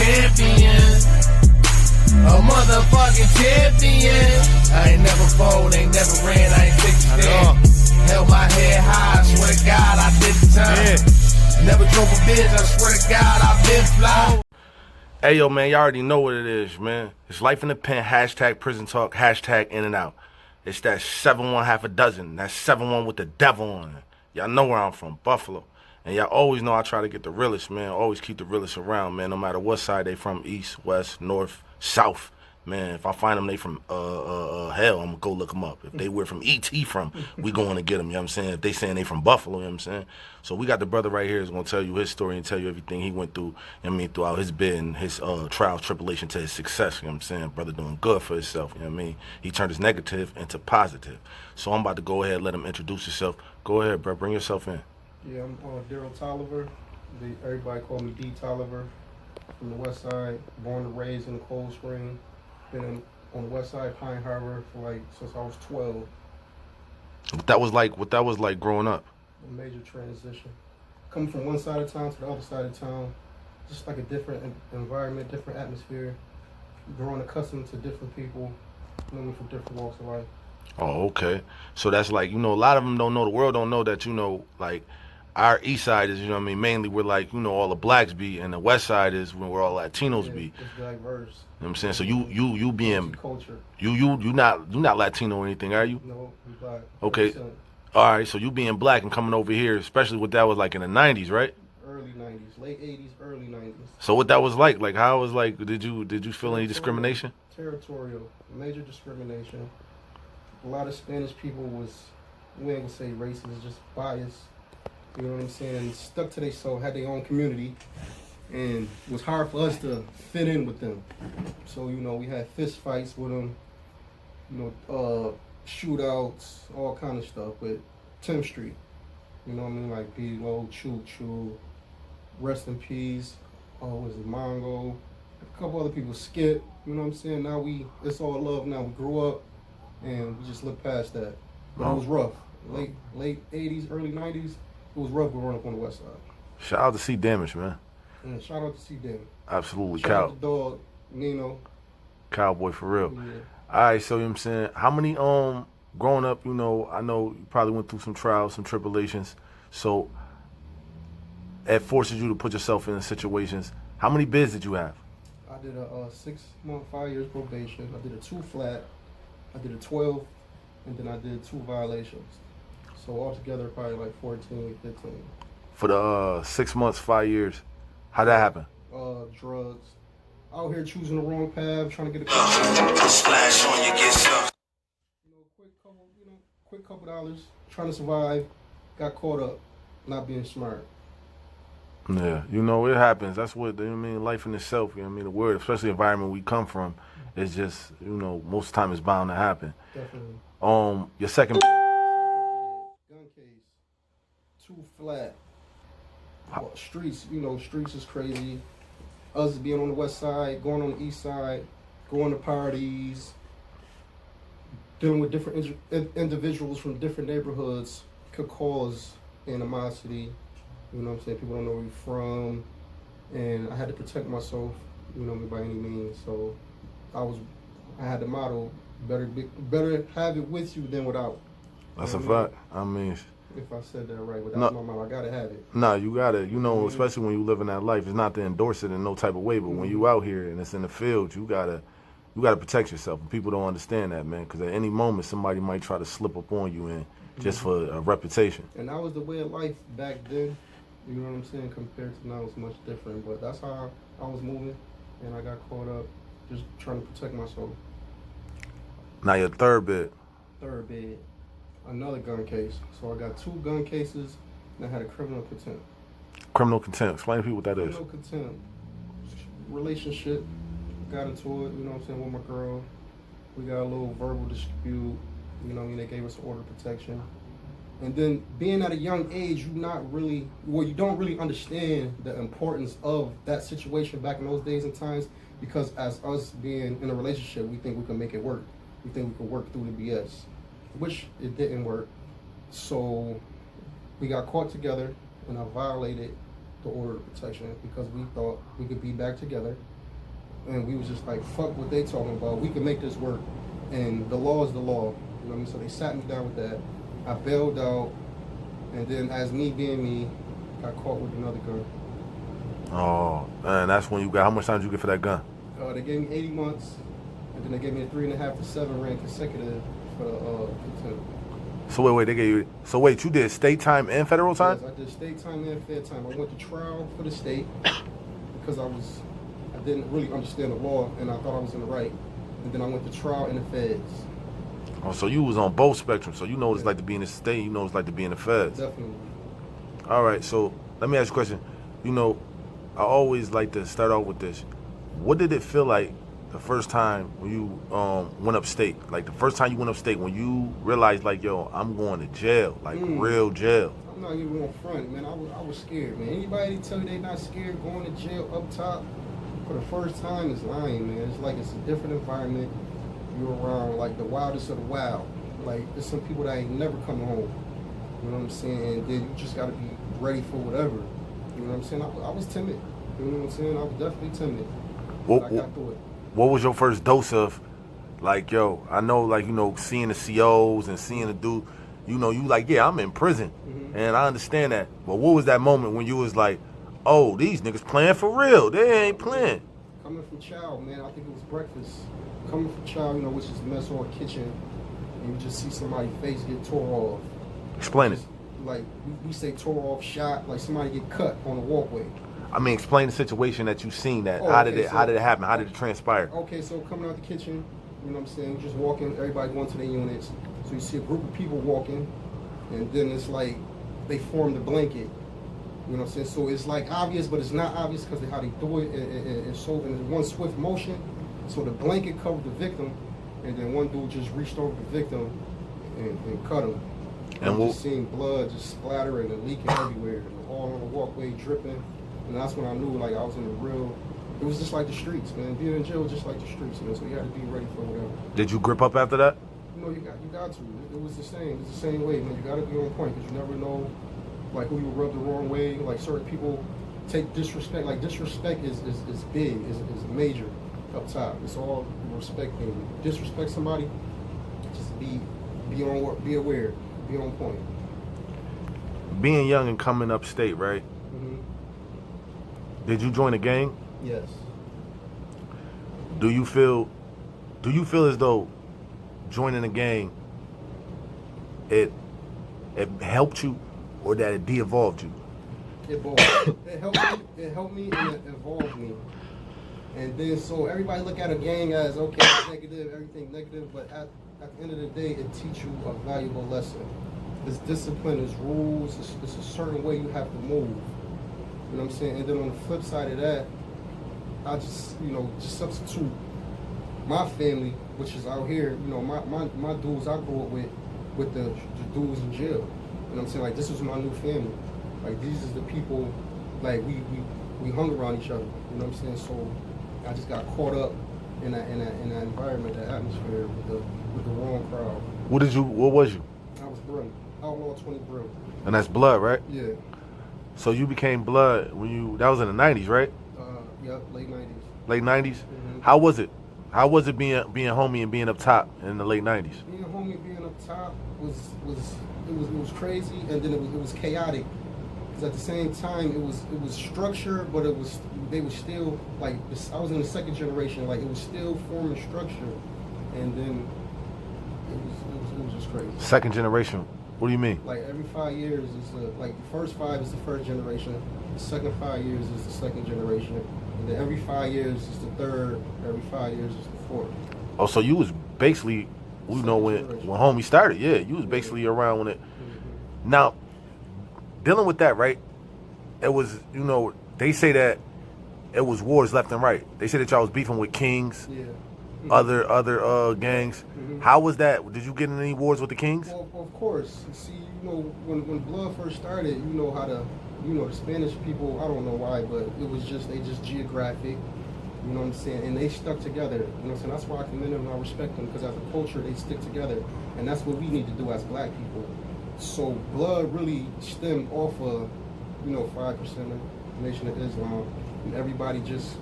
champion. A motherfucking champion. I ain't never fold, ain't never ran, I ain't take a stand. Held my head high, I swear to God, I did the time. Never drove a bitch, I swear to God, I've been fly. Hey, yo, man, y'all already know what it is, man. It's Life in the Pen, hashtag prison talk, hashtag in and out. It's that 7-1 half a dozen, that 7-1 with the devil on it. Y'all know where I'm from, Buffalo. And y'all always know I try to get the realest, man. Always keep the realest around, man, no matter what side they from, east, west, north, south. Man, if I find them, they from hell, I'm gonna go look them up. If they were from E.T. we going to get them, you know what I'm saying? If they saying they from Buffalo, you know what I'm saying? So we got the brother right here who's gonna tell you his story and tell you everything he went through, you know what I mean, throughout his bid and his trials, tribulation to his success, you know what I'm saying? Brother doing good for himself, you know what I mean? He turned his negative into positive. So I'm about to go ahead and let him introduce himself. Go ahead, bro, bring yourself in. Yeah, I'm Daryl Tolliver. Everybody call me D. Tolliver. From the west side, born and raised in Cold Spring. Been on the west side, Pine Harbor, for since I was 12. What that was like growing up? A major transition. Coming from one side of town to the other side of town, just like a different environment, different atmosphere. Growing accustomed to different people, from different walks of life. Oh, okay. So that's like, a lot of them don't know, the world don't know that, like, our east side is, mainly where, like, all the blacks be, and the west side is where all Latinos be. It's diverse. You know what I'm saying? So you being culture. You not Latino or anything, are you? No, we black. Okay. 100%. All right, so you being black and coming over here, especially what that was like in the 90s, right? Early 90s, late 80s, early 90s. So what that was like how it was like, did you feel any discrimination? Territorial, major discrimination. A lot of Spanish people was, we ain't gonna say racist, just biased. You know what I'm saying? Stuck to their soul, had their own community, and it was hard for us to fit in with them. So, we had fist fights with them, shootouts, all kind of stuff with 10th Street. You know what I mean? Like B-Lo, Choo, Rest in Peace, was it Mongo, a couple other people, Skip, you know what I'm saying? Now it's all love now. We grew up, and we just looked past that. But it was rough. Late 80s, early 90s, it was rough growing up on the west side. Shout out to C Damage, man. Yeah, shout out to C Damage. Absolutely. Shout out to Dog, Nino. Cowboy for real. Yeah. All right, so you know what I'm saying, how many growing up, I know you probably went through some trials, some tribulations. So it forces you to put yourself in situations. How many bids did you have? I did a 6 month, 5 years probation. I did a 2 flat. I did a 12, and then I did 2 violations. So altogether, probably like 14, 15. For the 6 months, 5 years, how'd that happen? Drugs. Out here choosing the wrong path, trying to get a Splash on you, get some. quick couple dollars, trying to survive. Got caught up, not being smart. Yeah, it happens. That's what, life in itself, the word, especially the environment we come from, is just, most of the time it's bound to happen. Definitely. Your second gun case, 2 flat. Streets, streets is crazy. Us being on the west side, going on the east side, going to parties, dealing with different individuals from different neighborhoods could cause animosity. You know what I'm saying? People don't know where you're from. And I had to protect myself, by any means. So I had the motto, better have it with you than without. That's a fact. If I said that right, but that's my mom. I gotta have it. No, you gotta. Especially when you living that life. It's not to endorse it in no type of way, but when you out here and it's in the field, you gotta protect yourself. And people don't understand that, man. Because at any moment, somebody might try to slip up on you and just for a reputation. And that was the way of life back then. You know what I'm saying? Compared to now, it's much different. But that's how I was moving, and I got caught up just trying to protect myself. Now your third bid. Another gun case. So I got 2 gun cases, and I had a criminal contempt. Criminal contempt. Explain to people what that is. Criminal contempt. Relationship. Got into it, with my girl. We got a little verbal dispute. They gave us order of protection. And then being at a young age, you don't really understand the importance of that situation back in those days and times, because as us being in a relationship, we think we can make it work. We think we can work through the BS, which it didn't work. So we got caught together, and I violated the order of protection because we thought we could be back together. And we was just like, fuck what they talking about. We can make this work. And the law is the law. You know what I mean? So they sat me down with that. I bailed out. And then as me being me, got caught with another gun. Oh, and that's when you got, how much time did you get for that gun? They gave me 80 months. And then they gave me a 3.5 to 7 rank consecutive for contempt. So wait, they gave you, so wait, you did state time and federal time? Yes, I did state time and fed time. I went to trial for the state because I didn't really understand the law and I thought I was in the right. And then I went to trial in the feds. Oh, so you was on both spectrums. So you know what it's like to be in the state, you know what it's like to be in the feds. Definitely. All right, so let me ask you a question. You know, I always like to start off with this. What did it feel like the first time when you went upstate? Like the first time you went upstate when you realized like, yo, I'm going to jail, like real jail. I'm not even on front, man. I was scared, man. Anybody tell you they not scared going to jail up top for the first time is lying, man. It's like it's a different environment. You're around like the wildest of the wild. Like there's some people that ain't never coming home. You know what I'm saying? And then you just gotta be ready for whatever. You know what I'm saying? I was timid. You know what I'm saying? I was definitely timid. But I got through it. What was your first dose of, like, yo, I know, like, you know, seeing the COs and seeing the dude, you know, you like, yeah, I'm in prison. And I understand that. But what was that moment when you was like, oh, these niggas playing for real. They ain't playing. Coming from Chow, man, I think it was breakfast. Coming from Chow, you know, which is the mess hall kitchen, and you just see somebody's face get tore off. Explain it. Like, we say tore off, shot, like somebody get cut on a walkway. I mean, explain the situation that you seen that. Oh, how okay, did it happen? How did it transpire? Okay, so coming out the kitchen, you know what I'm saying, just walking, everybody going to their units. So you see a group of people walking, and then it's like they form the blanket. You know what I'm saying? So it's like obvious, but it's not obvious because of how they do it. And so in one swift motion, so the blanket covered the victim, and then one dude just reached over the victim and cut him. And just seeing blood just splattering and leaking everywhere, and all on the walkway dripping. And that's when I knew like I was in the real. It was just like the streets, man. Being in jail was just like the streets, man. So you had to be ready for whatever. Did you grip up after that? You know, you got to. It was the same. It's the same way, man. You got to be on point because you never know, like who you rub the wrong way. Like certain people take disrespect. Like disrespect is big, is major up top. It's all respecting. Disrespect somebody, just be aware, be on point. Being young and coming upstate, right? Did you join a gang? Yes. Do you feel as though joining a gang it helped you or that it de-evolved you? It helped me and it evolved me. And then so everybody look at a gang as okay, negative, everything negative, but at the end of the day it teach you a valuable lesson. It's discipline, it's rules, it's a certain way you have to move. You know what I'm saying? And then on the flip side of that, I just, just substitute my family, which is out here, my dudes I grew up with the dudes in jail. You know what I'm saying? Like, this is my new family. Like, these is the people, like, we hung around each other. You know what I'm saying? So I just got caught up in that environment, that atmosphere with the wrong crowd. What was you? I was Brim. Outlaw 20 Brim. And that's Blood, right? Yeah. So you became Blood that was in the 90s, right? Yep, late 90s. Late 90s? Mm-hmm. How was it? How was it being homie and being up top in the late 90s? Being homie, being up top was crazy, and then it was chaotic. Because at the same time, it was structure, but they were still like I was in the second generation, like it was still forming structure, and then it was just crazy. Second generation. What do you mean? Like every 5 years is like the first 5 is the first generation, the second 5 years is the second generation, and then every 5 years is the third, every 5 years is the fourth. Oh, so you was basically, when homie started, yeah, you was basically around when it. Mm-hmm. Now, dealing with that, right? It was, they say that it was wars left and right. They say that y'all was beefing with Kings. Yeah. Other gangs. Mm-hmm. How was that? Did you get in any wars with the Kings? Well, of course. See, when Blood first started, how the Spanish people, I don't know why, but it was they just geographic, you know what I'm saying? And they stuck together, you know what I'm saying? That's why I commend them and I respect them, because as a culture, they stick together. And that's what we need to do as black people. So Blood really stemmed off of, 5%. Nation of Islam, and everybody just,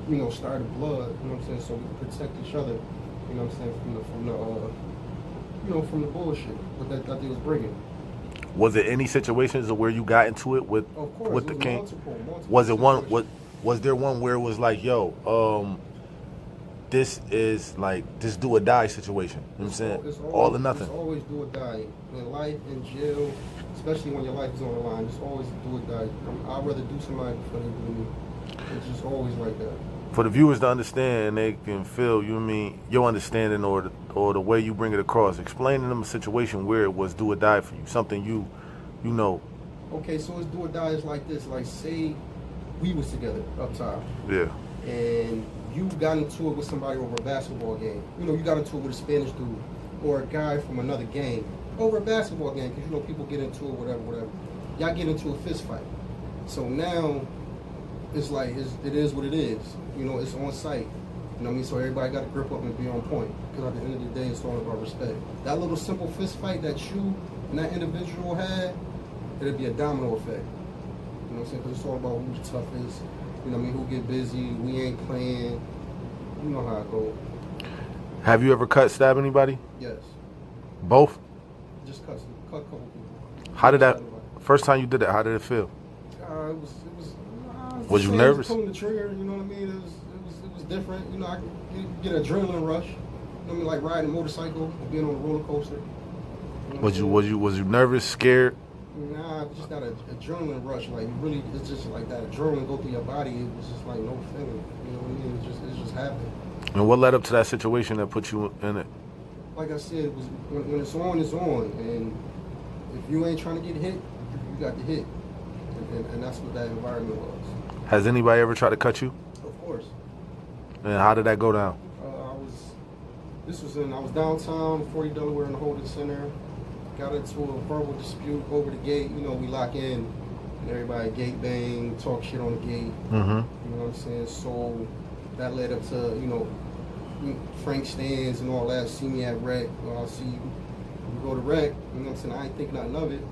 you know, started blood. You know what I'm saying? So we could protect each other. You know what I'm saying? From the bullshit that they was bringing. Was there any situations where you got into it with the king? Multiple Was it one? Was there one where it was like, yo, this is like this do or die situation? You know what I'm saying? It's all or nothing. It's always do or die. In life, in jail, especially when your life is on the line, it's always do or die. I'd rather do somebody before they do me. It's just always like that. For the viewers to understand, they can feel your understanding or the way you bring it across. Explain to them a situation where it was do or die for you, something you know. Okay, so it's do or die is like this. Like, say we was together up top. Yeah. And you got into it with somebody over a basketball game. You know, you got into it with a Spanish dude or a guy from another gang over a basketball game, because, you know, people get into it, whatever. Y'all get into a fist fight. So now it's like, it is what it is. You know, it's on site. You know what I mean? So everybody got to grip up and be on point. Because at the end of the day, it's all about respect. That little simple fist fight that you and that individual had, it'll be a domino effect. You know what I'm saying? Because it's all about who's the toughest. You know what I mean? Who get busy. We ain't playing. You know how it go. Have you ever stab anybody? Yes. Both? Just cut a couple people. How did that, first time you did that, how did it feel? Was you nervous? Pulling the trigger, you know what I mean? It was different. You know, I could get an adrenaline rush. You know what I mean? Like riding a motorcycle, being on a roller coaster. You know was you nervous, scared? Nah, just that adrenaline rush. Like, really, it's just like that adrenaline go through your body. It was just like no feeling. You know what I mean? It just happened. And what led up to that situation that put you in it? Like I said, it was when it's on, it's on. And if you ain't trying to get hit, you got to hit. And that's what that environment was. Has anybody ever tried to cut you? Of course. And how did that go down? I was downtown, 40 Delaware in the Holden Center. Got into a verbal dispute over the gate. You know, we lock in and everybody gate bang, talk shit on the gate. Mm-hmm. You know what I'm saying? So that led up to, you know, Frank stands and all that. See me at rec. Well, I'll see you. We go to rec. You know what I'm saying? I ain't think nothing of it.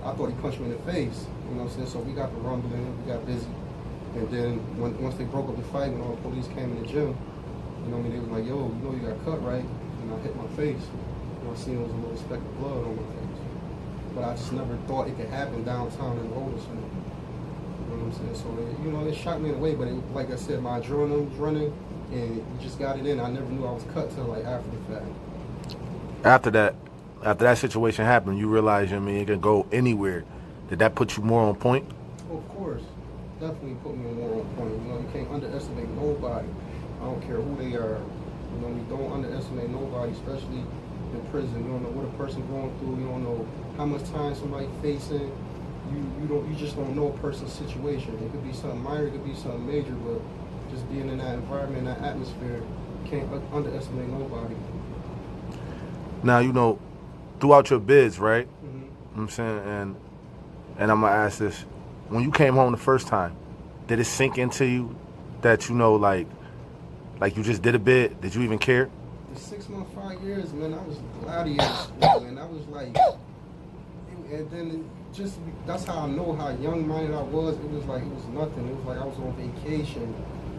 I thought he punched me in the face. You know what I'm saying? So we got the rumbling. We got busy. And then once they broke up the fight, when all the police came in the gym, you know what I mean? They was like, yo, you know you got cut, right? And I hit my face. And I seen it was a little speck of blood on my face. But I just never thought it could happen downtown in the Holden Center. You know what I'm saying? So, you know, it shot me in a way, but like I said, my adrenaline was running, and you just got it in. I never knew I was cut till like after the fact. After that situation happened, you realized, I mean, it can go anywhere. Did that put you more on point? Of course. Definitely put me more on point. You know, you can't underestimate nobody. I don't care who they are. You know, you don't underestimate nobody, especially in prison. You don't know what a person going through. You don't know how much time somebody facing. You just don't know a person's situation. It could be something minor, it could be something major, but just being in that environment, that atmosphere, you can't underestimate nobody. Now, you know, throughout your bids, right? Mm-hmm. You know what I'm saying, and I'm gonna ask this: when you came home the first time, did it sink into you that, you know, like you just did a bid? Did you even care? The 6 months, 5 years, man, I was gladiator, man. I was like, and then just that's how I know how young-minded I was. It was like it was nothing. It was like I was on vacation.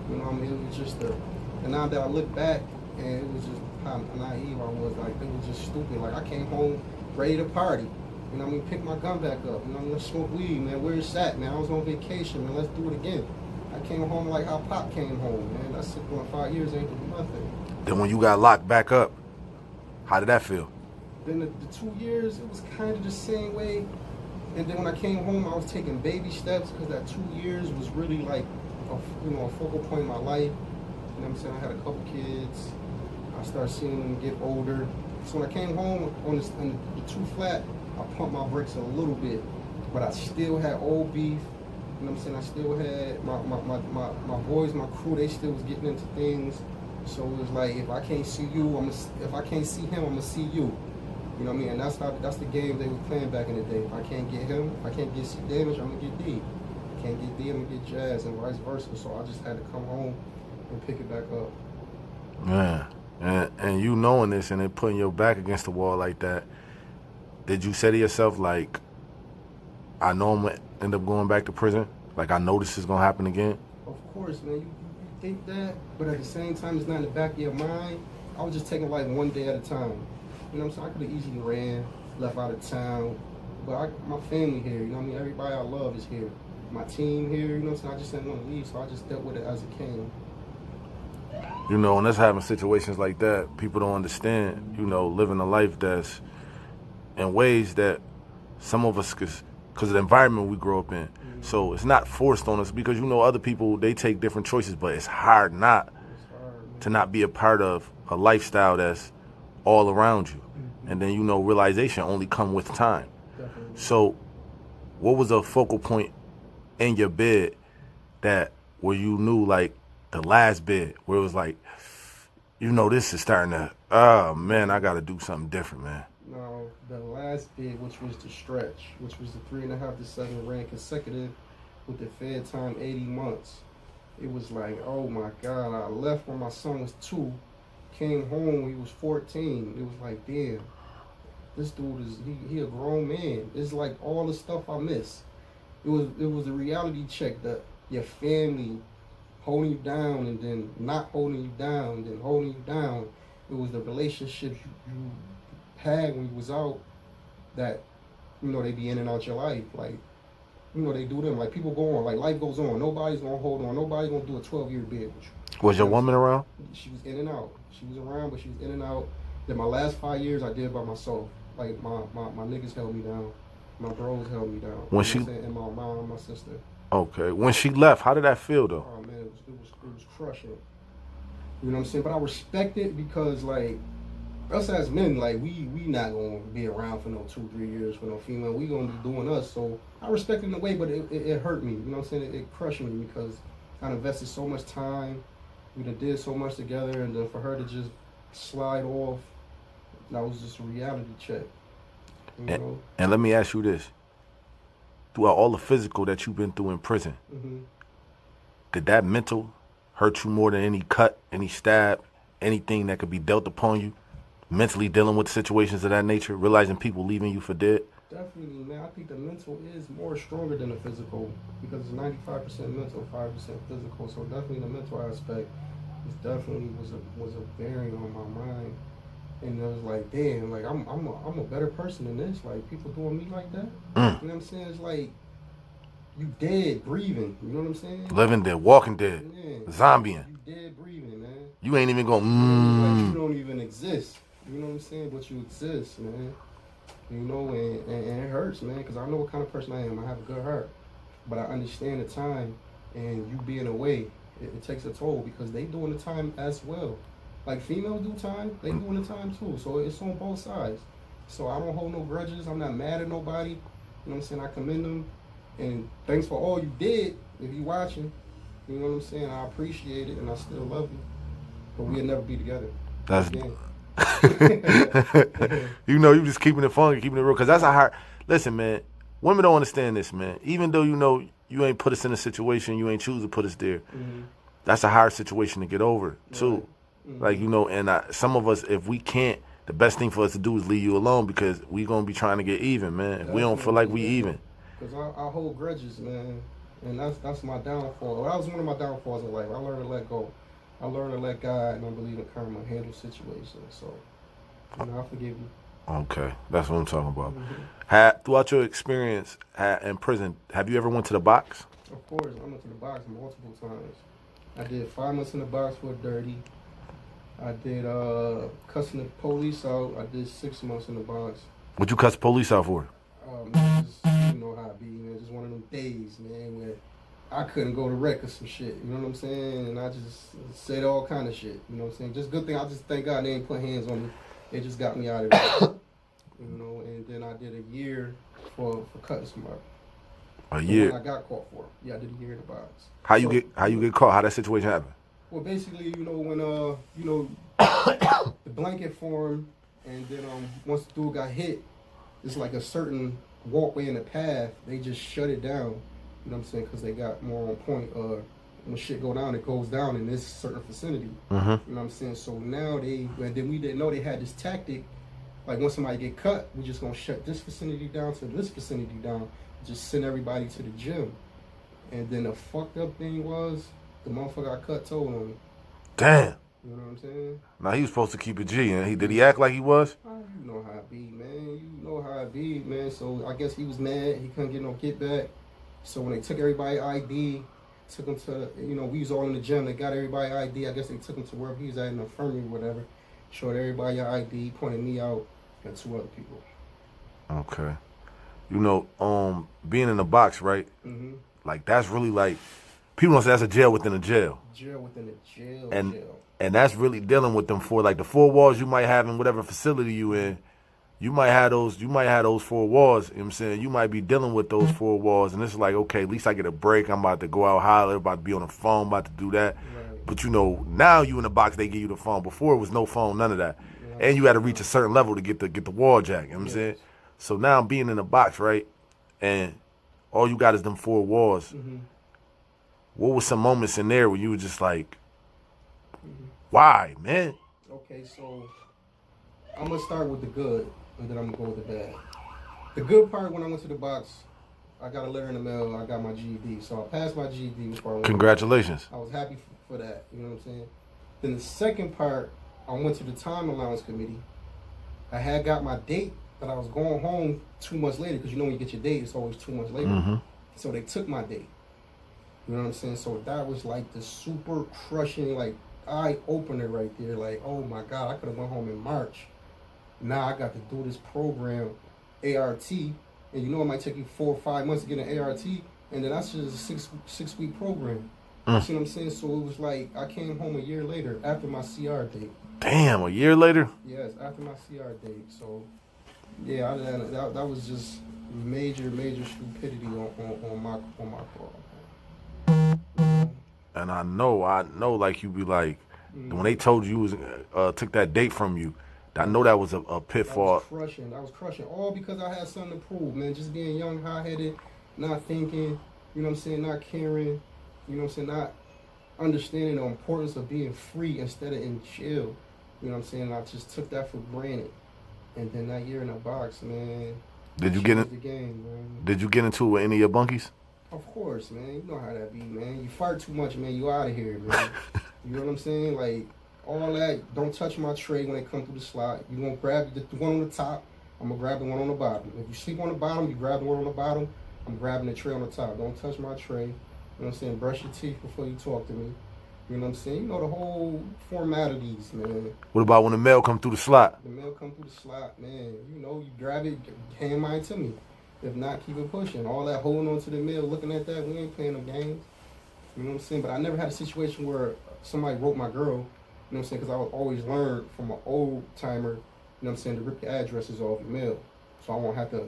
You know what I mean? It was just and now that I look back, and it was just how naive I was. Like, it was just stupid. Like, I came home ready to party. You know what I mean? Pick my gun back up. You know, let's smoke weed, man. Where it's at, man? I was on vacation, man. Let's do it again. I came home like how Pop came home, man. That's 6.5 years ain't doing nothing. Then when you got locked back up, how did that feel? Then the 2 years, it was kind of the same way. And then when I came home, I was taking baby steps, because that 2 years was really like a focal point in my life. You know what I'm saying? I had a couple kids. I started seeing them get older. So when I came home on the 2 flat, I pumped my brakes a little bit, but I still had old beef. You know what I'm saying? I still had my boys, my crew. They still was getting into things. So it was like, if I can't see you, if I can't see him, I'm gonna see you. You know what I mean? And that's the game they were playing back in the day. If I can't get him, if I can't get C Damage, I'm gonna get D. If I can't get D, I'm gonna get Jazz, and vice versa. So I just had to come home and pick it back up. Yeah, and you knowing this and then putting your back against the wall like that, did you say to yourself, like, I know I'm gonna end up going back to prison Like, I know this is gonna happen again? Of course, man. You think that, but at the same time, it's not in the back of your mind. I was just taking life one day at a time. You know what I'm saying? I could have easily ran, left out of town, but my family here, you know what I mean? Everybody I love is here. My team here, you know what I'm saying? I just didn't want to leave, so I just dealt with it as it came. You know, and us having situations like that, people don't understand, you know, living a life that's in ways that some of us, because of the environment we grow up in. So it's not forced on us because, you know, other people, they take different choices, but it's hard not to not be a part of a lifestyle that's all around you. And then, you know, realization only come with time. So what was a focal point in your bed that where you knew, like, the last bed, where it was like, you know, this is starting to, oh, man, I got to do something different, man? No, the last bid, which was the stretch, which was the 3.5 to 7 ran consecutive with the Fed time 80 months. It was like, oh my God, I left when my son was 2, came home when he was 14. It was like, damn, this dude is, he a grown man. It's like all the stuff I miss. It was a reality check that your family holding you down and then not holding you down and then holding you down. It was the relationships you had when you was out that, you know, they be in and out your life. Like, you know, they do them. Like, people go on. Like, life goes on. Nobody's going to hold on. Nobody's going to do a 12-year bid with you. Was your woman around? She was in and out. She was around, but she was in and out. Then my last 5 years, I did by myself. Like, my niggas held me down. My bros held me down. When she... And my mom and my sister. Okay. When she left, how did that feel, though? Oh, man, it was crushing. You know what I'm saying? But I respect it because, like, us as men, like, we not gonna be around for no 2-3 years for no female. We gonna be doing us. So I respect it in a way, but it hurt me. You know what I'm saying? It crushed me because I invested so much time. We done did so much together, and then for her to just slide off, that was just a reality check. You know? And let me ask you this: throughout all the physical that you've been through in prison, did that mental hurt you more than any cut, any stab, anything that could be dealt upon you? Mentally dealing with situations of that nature, realizing people leaving you for dead? Definitely, man. I think the mental is more stronger than the physical because it's 95% mental, 5% physical. So definitely the mental aspect definitely was a bearing on my mind. And it was like, damn, like I'm a better person than this. Like, people doing me like that. You know what I'm saying? It's like you dead breathing. You know what I'm saying? Living dead, walking dead, zombieing. You dead breathing, man. You ain't even going. Like, you don't even exist. You know what I'm saying? But you exist, man. You know, and it hurts, man, because I know what kind of person I am. I have a good heart. But I understand the time, and you being away, it takes a toll because they doing the time as well. Like, females do time, they doing the time too. So it's on both sides. So I don't hold no grudges. I'm not mad at nobody. You know what I'm saying? I commend them. And thanks for all you did, if you watching. You know what I'm saying? I appreciate it, and I still love you. But we'll never be together. That's... You know, you just keeping it funky, keeping it real, because that's a hard... Listen, man, women don't understand this, man. Even though, you know, you ain't put us in a situation, you ain't choose to put us there, that's a hard situation to get over, too. Like, you know, and some of us, if we can't, the best thing for us to do is leave you alone because we going to be trying to get even, man. If we don't feel like we even. Because I hold grudges, man, and that's my downfall. That was one of my downfalls in life. I learned to let go. I learned to let God and I believe in karma handle situations. So, you know, I forgive you. Okay, that's what I'm talking about. Throughout your experience in prison, have you ever went to the box? Of course, I went to the box multiple times. I did 5 months in the box for dirty. I did cussing the police out. I did 6 months in the box. What'd you cuss the police out for? Just, you know how it be, man. Just one of them days, man, where I couldn't go to rec or some shit. You know what I'm saying? And I just said all kind of shit. You know what I'm saying? Just good thing. I just thank God they ain't put hands on me. They just got me out of there. You know, and then I did a year for cutting somebody. A year? I got caught for it. Yeah, I did a year in the box. How you get caught? How that situation happened? Well, basically, you know, when you know, the blanket formed, and then once the dude got hit, it's like a certain walkway in the path. They just shut it down. You know what I'm saying? Because they got more on point. When shit go down, it goes down in this certain vicinity. You know what I'm saying? So now and then we didn't know they had this tactic. Like, when somebody get cut, we just gonna shut this vicinity down to this vicinity down. Just send everybody to the gym. And then the fucked up thing was, the motherfucker got cut toe on me. Damn. You know what I'm saying? Now he was supposed to keep it G, and did he act like he was? Oh, you know how it be, man. You know how it be, man. So I guess he was mad. He couldn't get no kickback. So when they took everybody ID, took him to, we was all in the gym. They got everybody ID. I guess they took him to wherever he was at in the infirmary or whatever. Showed everybody your ID, pointed me out, and 2 other people. Okay. Being in the box, right? Mm-hmm. Like, that's really like, people don't say that's a jail within a jail. Jail within a jail. And that's really dealing with them the 4 walls you might have in whatever facility you in. You might have those 4 walls, you know what I'm saying? You might be dealing with those 4 walls, and it's like, okay, at least I get a break. I'm about to go out holler, about to be on the phone, about to do that. Right. But now you in the box, they give you the phone. Before it was no phone, none of that. Yeah. And you had to reach a certain level to get the wall jack, you know what I'm saying? So now I'm being in the box, right? And all you got is them 4 walls. Mm-hmm. What was some moments in there where you were just like, why, man? Okay, so I'm going to start with the good, and then I'm going to go with the bad. The good part, when I went to the box, I got a letter in the mail, I got my GED. So I passed my GED before I went. Congratulations. I was happy for that, you know what I'm saying? Then the second part, I went to the time allowance committee. I had got my date, but I was going home 2 months later, because when you get your date, it's always 2 months later. Mm-hmm. So they took my date. You know what I'm saying? So that was like the super crushing, like, eye opener right there. Like, oh my God, I could have went home in March. Now I got to do this program, ART, and it might take you 4 or 5 months to get an ART, and then that's just a six week program. You see what I'm saying? So it was like I came home a year later after my CR date. Damn, a year later? Yes, after my CR date. So yeah, that was just major stupidity on my part. And I know, like you be like, when they told you was took that date from you, I know that was a pitfall. I was crushing, all because I had something to prove, man. Just being young, hot-headed, not thinking, you know what I'm saying, not caring, you know what I'm saying, not understanding the importance of being free instead of in jail. You know what I'm saying? I just took that for granted. And then that year in the box, man. Did you get into it with any of your bunkies? Of course, man. You know how that be, man. You fart too much, man. You out of here, man. You know what I'm saying? Like, all that, don't touch my tray when they come through the slot. You gonna grab the one on the top, I'm gonna grab the one on the bottom. If you sleep on the bottom, you grab the one on the bottom, I'm grabbing the tray on the top. Don't touch my tray. You know what I'm saying? Brush your teeth before you talk to me. You know what I'm saying? You know the whole formalities, man. What about when the mail come through the slot? The mail come through the slot, man. You grab it, hand mine to me. If not, keep it pushing. All that holding on to the mail, looking at that, we ain't playing no games. You know what I'm saying? But I never had a situation where somebody wrote my girl, you know what I'm saying? Because I would always learn from an old timer, you know what I'm saying, to rip your addresses off your mail. So I won't have to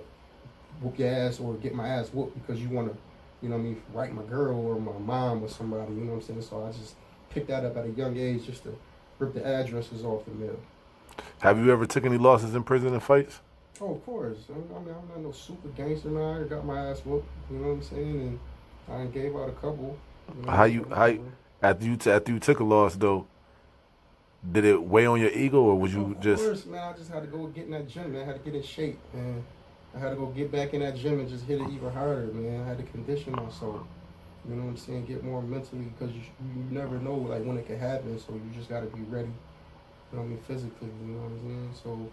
whoop your ass or get my ass whooped because you want to, you know what I mean, write my girl or my mom or somebody, you know what I'm saying? So I just picked that up at a young age just to rip the addresses off the mail. Have you ever took any losses in prison and fights? Oh, of course. I mean, I'm not no super gangster now. I got my ass whooped, you know what I'm saying? And I gave out a couple. You know, after you took a loss though, did it weigh on your ego or was you just? Of course, man. I just had to go get in that gym, man. I had to get in shape, man. I had to go get back in that gym and just hit it even harder, man. I had to condition myself. You know what I'm saying? Get more mentally because you never know like when it could happen. So you just got to be ready. You know what I mean? Physically, you know what I'm saying? So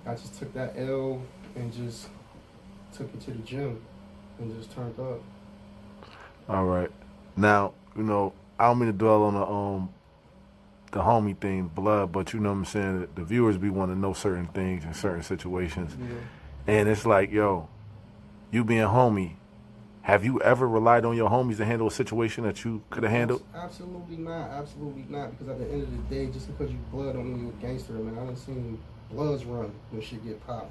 I just took that L and just took it to the gym and just turned up. All right. Now, I don't mean to dwell on the homie thing, blood, but you know what I'm saying? The viewers be wanting to know certain things in certain situations. Yeah. And it's like, yo, you being homie, have you ever relied on your homies to handle a situation that you could have handled? Absolutely not. Absolutely not. Because at the end of the day, just because you blood don't mean you a gangster, man. I done seen bloods run when shit get popping.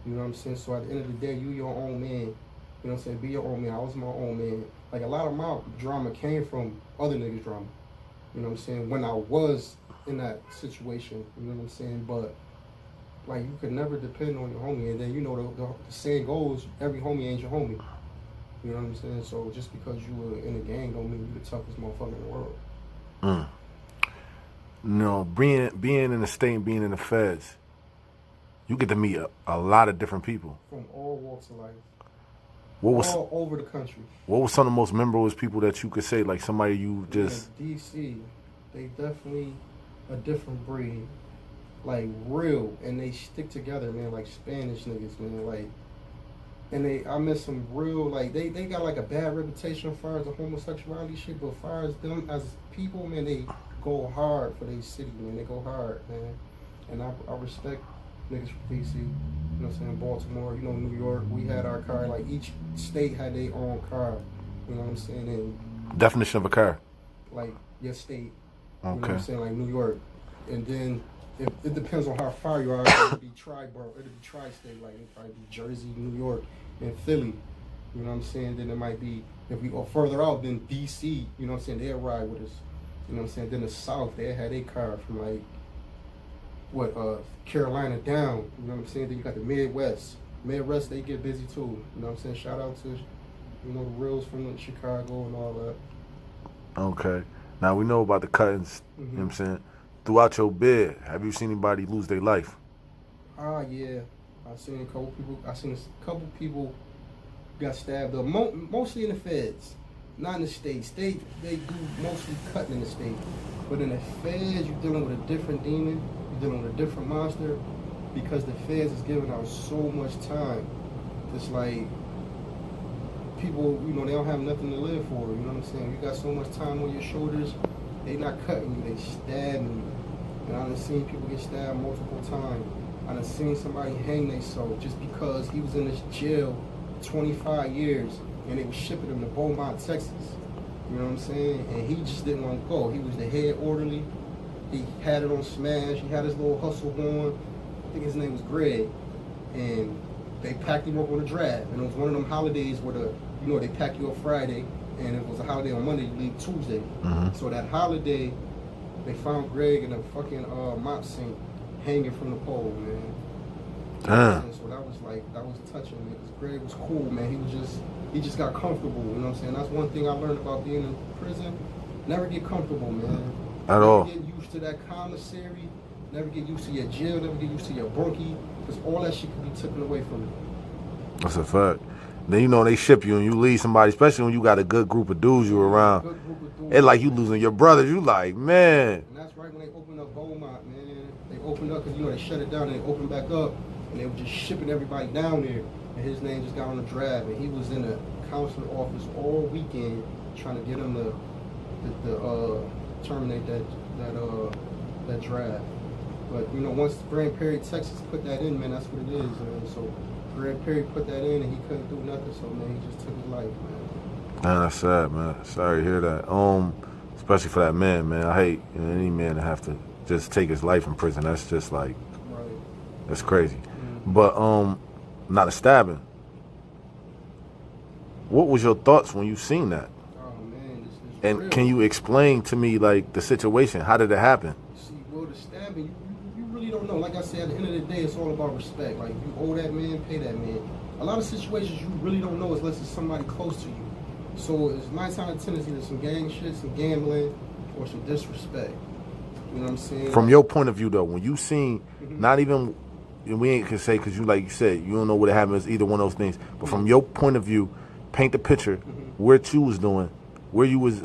You know what I'm saying? So at the end of the day, you your own man. You know what I'm saying? Be your own man. I was my own man. Like a lot of my drama came from other niggas' drama. You know what I'm saying? When I was in that situation, you know what I'm saying? But like you could never depend on your homie. And then the saying goes, every homie ain't your homie. You know what I'm saying? So just because you were in a gang don't mean you the toughest motherfucker in the world. No, being in the state and being in the feds, you get to meet a lot of different people. From all walks of life. all over the country. What was some of the most memorable people that you could say, like somebody you just... DC, they definitely a different breed. Like, real, and they stick together, man, like Spanish niggas, man, like, and I met some real, like, they got, like, a bad reputation as far as the homosexuality shit, but as far as them as people, man, they go hard for their city, man, they go hard, man, and I respect niggas from DC, you know what I'm saying, Baltimore, you know, New York, we had our car, like, each state had their own car, you know what I'm saying, and... Definition of a car? Like, your state, okay. You know what I'm saying, like New York, and then... It depends on how far you are. It'd be tri-borough. It'd be tri-state. Like it'd probably be Jersey, New York, and Philly. You know what I'm saying? Then it might be if we go further out, then DC. You know what I'm saying? They'll ride with us. You know what I'm saying? Then the South, they had a car from like Carolina down. You know what I'm saying? Then you got the Midwest. Midwest, they get busy too. You know what I'm saying? Shout out to the reals from Chicago and all that. Okay. Now we know about the cuttings. You know what I'm saying? Throughout your bid, have you seen anybody lose their life? Yeah. I seen a couple people got stabbed up. Mostly in the feds, not in the states. They do mostly cutting in the state, but in the feds, you're dealing with a different demon. You're dealing with a different monster because the feds is giving out so much time. It's like people, they don't have nothing to live for. You know what I'm saying? You got so much time on your shoulders. They not cutting you, they stabbing you. And I done seen people get stabbed multiple times. I done seen somebody hang themselves just because he was in this jail 25 years and they was shipping him to Beaumont, Texas. You know what I'm saying? And he just didn't want to go. He was the head orderly. He had it on smash. He had his little hustle going. I think his name was Greg. And they packed him up on a draft. And it was one of them holidays where they pack you up Friday. And it was a holiday on Monday, you leave Tuesday. So that holiday, they found Greg in a fucking mop sink hanging from the pole, man. Damn. So that was touching, man, because Greg was cool, man. He just got comfortable, you know what I'm saying? That's one thing I learned about being in prison. Never get comfortable, man. At all. Never get used to that commissary. Never get used to your jail. Never get used to your bunkie. Because all that shit could be taken away from you. That's a fact. Then they ship you and you leave somebody, especially when you got a good group of dudes you around. It's like you losing your brothers. You like, man. And that's right when they opened up Beaumont, man. They opened up because, they shut it down and they opened back up. And they were just shipping everybody down there. And his name just got on the draft. And he was in the counselor office all weekend trying to get him to terminate that draft. But, once Grand Prairie, Texas put that in, man, that's what it is, man. So Grand Prairie put that in and he couldn't do nothing, so, man, he just took his life, man. Man, that's sad, man. Sorry to hear that. Especially for that man, man. I hate any man to have to just take his life in prison. That's just like, right. That's crazy. But, not a stabbing. What was your thoughts when you seen that? Oh, man, this And real. Can you explain to me, like, the situation? How did it happen? See, well, the stabbing, you really don't know. Like I said, at the end of the day, it's all about respect. Like, you owe that man, pay that man. A lot of situations you really don't know unless it's somebody close to you. So it's 9 times out of 10 is either some gang shit, some gambling, or some disrespect. You know what I'm saying? From your point of view, though, when you seen, not even, we ain't can say, because you, like you said, you don't know what happened, it's either one of those things. But from your point of view, paint the picture, what you was doing, what you was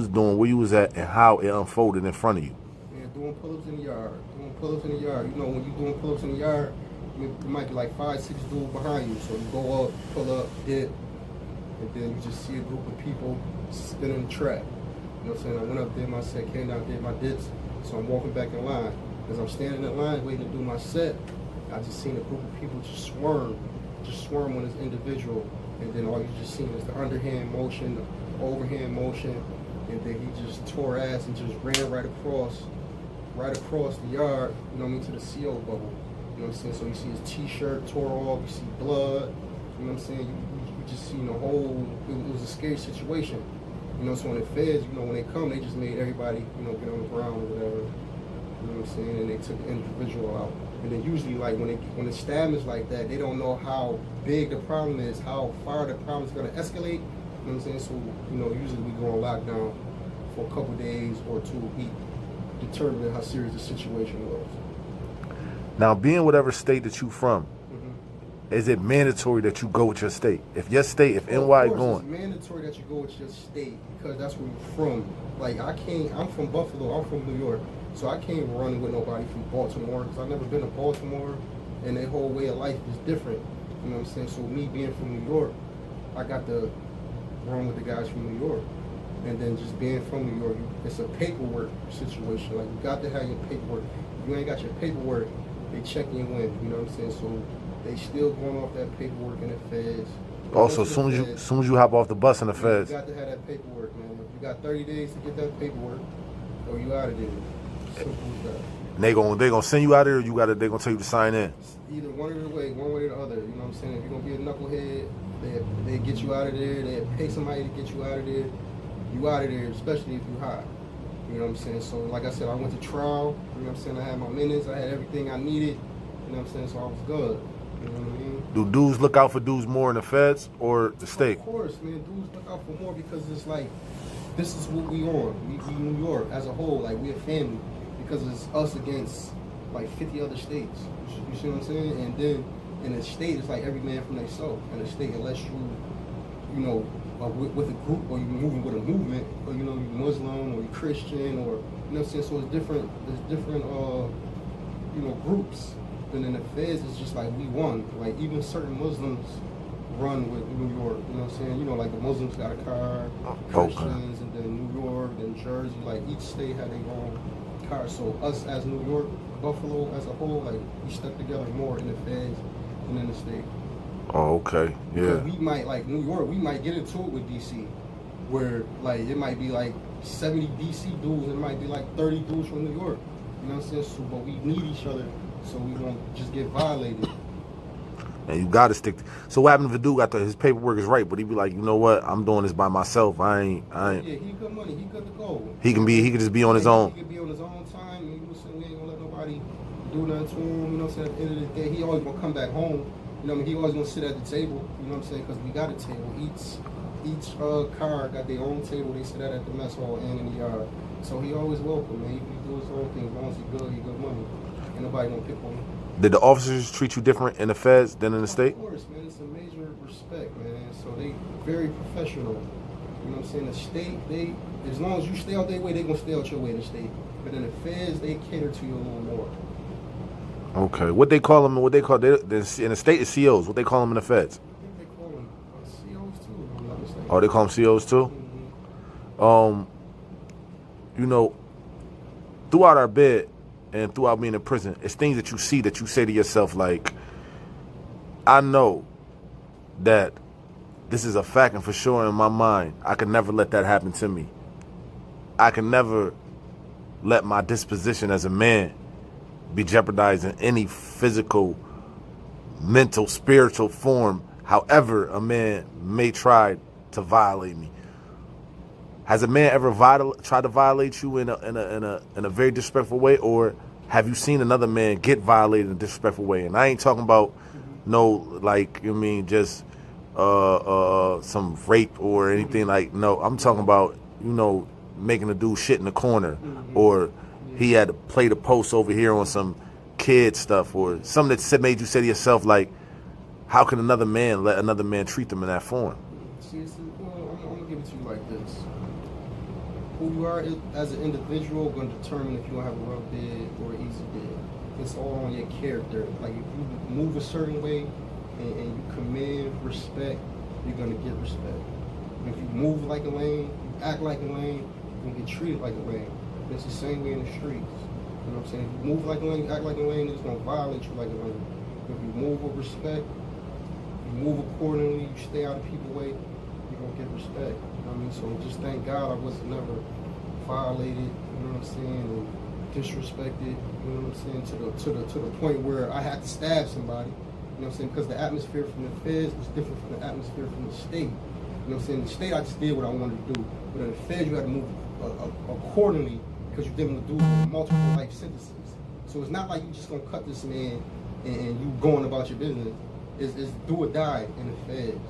doing, where you was at, and how it unfolded in front of you. Yeah, doing pull-ups in the yard. When you doing pull-ups in the yard, it might be like 5, 6 dudes behind you. So you go up, pull up, dip, and then you just see a group of people spinning the track. You know what I'm saying? I went up, did my set, came down, did my dips. So I'm walking back in line. As I'm standing in line waiting to do my set, I just seen a group of people just swarm on this individual. And then all you just seen is the underhand motion, the overhand motion, and then he just tore ass and just ran right across the yard, to the CO bubble. You know what I'm saying? So you see his t-shirt tore off, you see blood, you know what I'm saying? You just seen the whole, it was a scary situation. So when the feds, when they come, they just made everybody, get on the ground or whatever. You know what I'm saying? And they took the individual out. And then usually, like, when the stab is like that, they don't know how big the problem is, how far the problem is going to escalate. You know what I'm saying? So, usually we go on lockdown for a couple days or 2 weeks, determining how serious the situation was. Now, being whatever state that you from, is it mandatory that you go with your state? If your state, if Well, NY of course, going, it's mandatory that you go with your state because that's where you're from. Like I'm from Buffalo. I'm from New York, so I can't run with nobody from Baltimore because I've never been to Baltimore, and their whole way of life is different. You know what I'm saying? So me being from New York, I got to run with the guys from New York. And then just being from New York, it's a paperwork situation. Like, you got to have your paperwork. If you ain't got your paperwork, they check you in. You know what I'm saying? So they still going off that paperwork in the feds. also as soon as you hop off the bus in the feds, you got to have that paperwork, man. You got 30 days to get that paperwork, or you out of there. Simple as that. they gonna send you out there, or they gonna tell you to sign in. Either one way or the other. You know what I'm saying? If you're gonna be a knucklehead, they get you out of there. They pay somebody to get you out of there. You out of there, especially if you high. You know what I'm saying? So like I said, I went to trial. You know what I'm saying? I had my minutes. I had everything I needed. You know what I'm saying? So I was good. You know what I mean? Do dudes look out for dudes more in the feds or the state? Of course, man. Dudes look out for more because it's like, this is what we on. We New York as a whole. Like, we a family. Because it's us against like 50 other states. You see what I'm saying? And then in the state, it's like every man for themselves. In the state, unless you know, with a group, or you're moving with a movement, or you know, you're Muslim or you're Christian, or you know what I'm saying. So it's different. There's different, you know, groups. But in the feds, it's just like we won. Like even certain Muslims run with New York. You know what I'm saying? You know, like the Muslims got a car, Christians, and then New York, then Jersey. Like each state had their own car. So us as New York, Buffalo as a whole, like we stuck together more in the feds than in the state. Oh, okay. Yeah. Because we might, like New York, we might get into it with DC, where like it might be like 70 DC dudes, and it might be like 30 dudes from New York. You know what I'm saying? So, but we need each other, so we won't just get violated. And you gotta stick. So what happened if a dude got his paperwork is right, but he be like, you know what? I'm doing this by myself. I ain't. Yeah, he good money. He good to go. He can just be on his own. He can be on his own time. And we ain't gonna let nobody do nothing to him. You know what I'm saying? At the end of the day, he always gonna come back home. You know what I mean? He always gonna sit at the table. You know what I'm saying? Because we got a table. Each car got their own table. They sit at the mess hall and in the yard. So he always welcome, man. He do his own thing. As long as he good, he good money. Ain't nobody gonna pick on him. Did the officers treat you different in the feds than in the state? Of course, man. It's a major respect, man. So they very professional. You know what I'm saying? The state, they, as long as you stay out their way, they gonna stay out your way in the state. But in the feds, they cater to you a little more. Okay. What they call them? What they call in the state is COs. What they call them in the feds? I think they call them COs too. If I'm not mistaken. Oh, they call them COs too. Mm-hmm. You know, throughout our bid and throughout being in prison, it's things that you see that you say to yourself like, I know that this is a fact, and for sure in my mind, I can never let that happen to me. I can never let my disposition as a man be jeopardized in any physical, mental, spiritual form, however a man may try to violate me. Has a man ever tried to violate you in a very disrespectful way, or have you seen another man get violated in a disrespectful way? And I ain't talking about just some rape or anything like. No, I'm talking about making a dude shit in the corner, or he had to play the post over here on some kid stuff, or something that made you say to yourself like, how can another man let another man treat them in that form? See, I'm gonna give it to you like this. Who you are as an individual going to determine if you're going to have a rough bid or an easy bid. It's all on your character. Like, if you move a certain way and you command respect, you're going to get respect. If you move like a lame, you act like a lame, you're going to get treated like a lame. It's the same way in the streets. You know what I'm saying? If you move like a lame, act like a lame, it's going to violate you like a lame. If you move with respect, you move accordingly, you stay out of people's way, you're going to get respect. You know what I mean? So just thank God I wasn't never violated, you know what I'm saying, and disrespected, you know what I'm saying, to the point where I had to stab somebody, you know what I'm saying, because the atmosphere from the feds was different from the atmosphere from the state. You know what I'm saying? In the state I just did what I wanted to do, but in the feds you had to move accordingly because you're dealing with dudes with multiple life sentences. So it's not like you just gonna cut this man and you going about your business. It's do or die in the feds.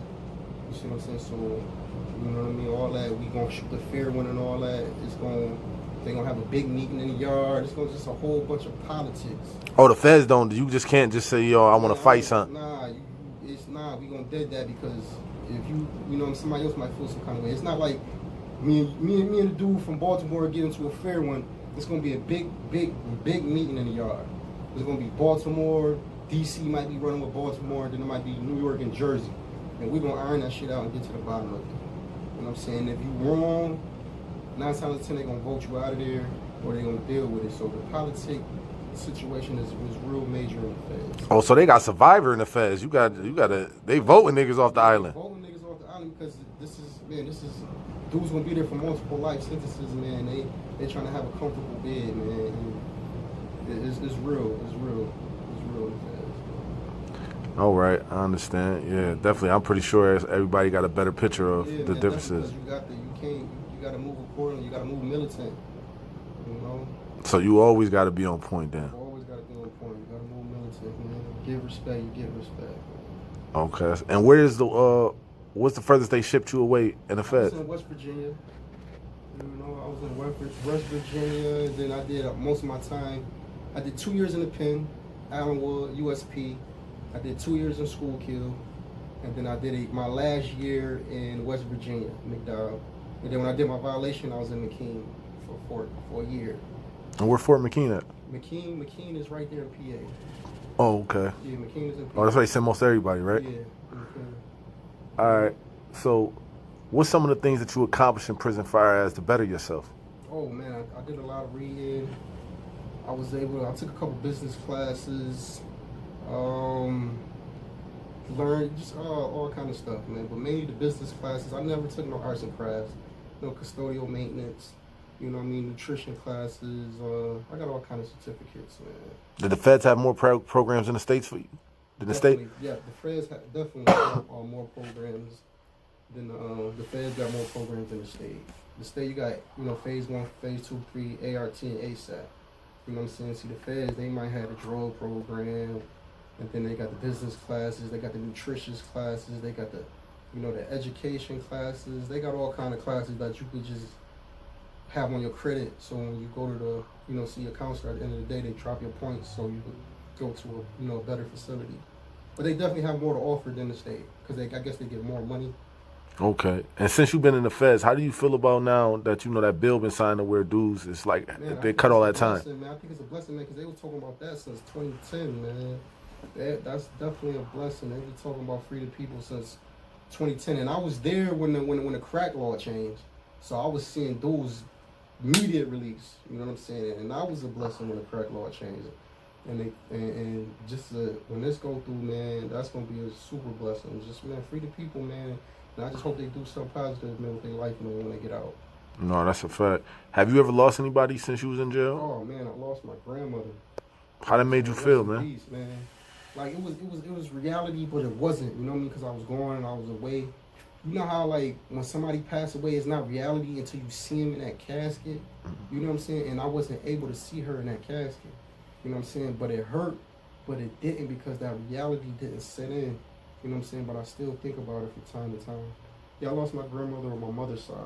You see what I'm saying? So, you know what I mean? All that, we gonna shoot the fair one and all that. They gonna have a big meeting in the yard. It's gonna just a whole bunch of politics. Oh, the feds don't. You just can't just say, yo, I want to fight something. Nah, it's not. We gonna dead that because if you know, somebody else might feel some kind of way. It's not like me and the dude from Baltimore get into a fair one. It's gonna be a big meeting in the yard. There's gonna be Baltimore, DC might be running with Baltimore, then there might be New York and Jersey, and we're gonna iron that shit out and get to the bottom of it. You know what I'm saying? If you wrong, 9 times out of 10 they're gonna vote you out of there, or they're gonna deal with it. So the politic situation is real major in the feds. Oh, so they got Survivor in the feds. You got to. They voting niggas off the island. Voting niggas off the island because this is dudes gonna be there for multiple life sentences, man. They trying to have a comfortable bed, man. And it's real. It's real in the feds. All right, I understand. Yeah, definitely. I'm pretty sure everybody got a better picture of the differences. You got to move accordingly. You got to move militant. You know. So you always got to be on point then. You always got to be on point. You got to move militant, man. Give respect. You get respect. Okay. And where's what's the furthest they shipped you away in the feds? I was in West Virginia. You know, I was in West Virginia. Then I did most of my time. I did 2 years in the pen, Allenwood, USP. I did 2 years in Schuylkill, and then I did my last year in West Virginia, McDowell. And then when I did my violation, I was in McKean for a year. And where Fort McKean at? McKean is right there in PA. Oh, okay. Yeah, McKean is in PA. Oh, that's why they send most everybody, right? Yeah. All right. So, what's some of the things that you accomplished in prison fire as to better yourself? Oh man, I did a lot of reading. I took a couple business classes. Learned just all kind of stuff, man. But mainly the business classes. I never took no arts and crafts, no custodial maintenance. You know what I mean? Nutrition classes. I got all kind of certificates, man. Did the feds have more programs in the states for you? Did the state? Yeah, the feds definitely have more programs than the feds got more programs than the state. The state, you got, phase 1, phase 2, 3, ART, and ASAP. You know what I'm saying? See, the feds, they might have a drug program, and then they got the business classes, they got the nutritious classes, they got the, the education classes. They got all kind of classes that you could just have on your credit. So when you go to the, see a counselor at the end of the day, they drop your points so you could go to a, a better facility. But they definitely have more to offer than the state because I guess they get more money. Okay. And since you've been in the feds, how do you feel about now that that bill been signed to where dudes, it's like they cut all that time? Man, I think it's a blessing, man, because they were talking about that since 2010, man. That's definitely a blessing. They've been talking about free to people since 2010, and I was there when the crack law changed, so I was seeing dudes immediate release. You know what I'm saying? And that was a blessing when the crack law changed. And just when this go through, man, that's gonna be a super blessing. Just, man, free the people, man. And I just hope they do something positive, man, with their life, man, when they get out. No, that's a fact. Have you ever lost anybody since you was in jail? Oh man, I lost my grandmother. How that made you feel, man? Peace, man. Like it was reality, but it wasn't. You know what I mean? Because I was gone and I was away. You know how like when somebody passed away, it's not reality until you see him in that casket. Mm-hmm. You know what I'm saying? And I wasn't able to see her in that casket. You know what I'm saying? But it hurt, but it didn't because that reality didn't set in. You know what I'm saying? But I still think about it from time to time. Yeah, I lost my grandmother on my mother's side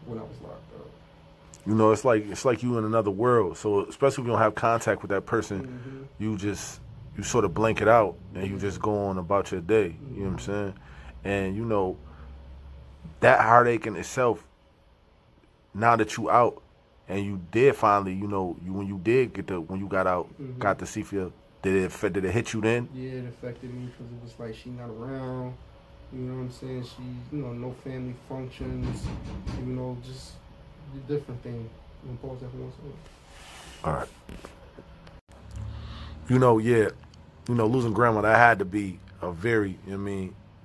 when I was locked up. You know, it's like you in another world. So especially if you don't have contact with that person, mm-hmm. you sort of blank it out and you just go on about your day. Mm-hmm. You know what I'm saying? And that heartache in itself, now that you out and you did finally, when you got out, mm-hmm. got to see for your, did it hit you then? Yeah, it affected me because it was like she not around. You know what I'm saying? She, no family functions. Just a different thing. You pause that for 1 second. All right. Losing grandma, that had to be a very,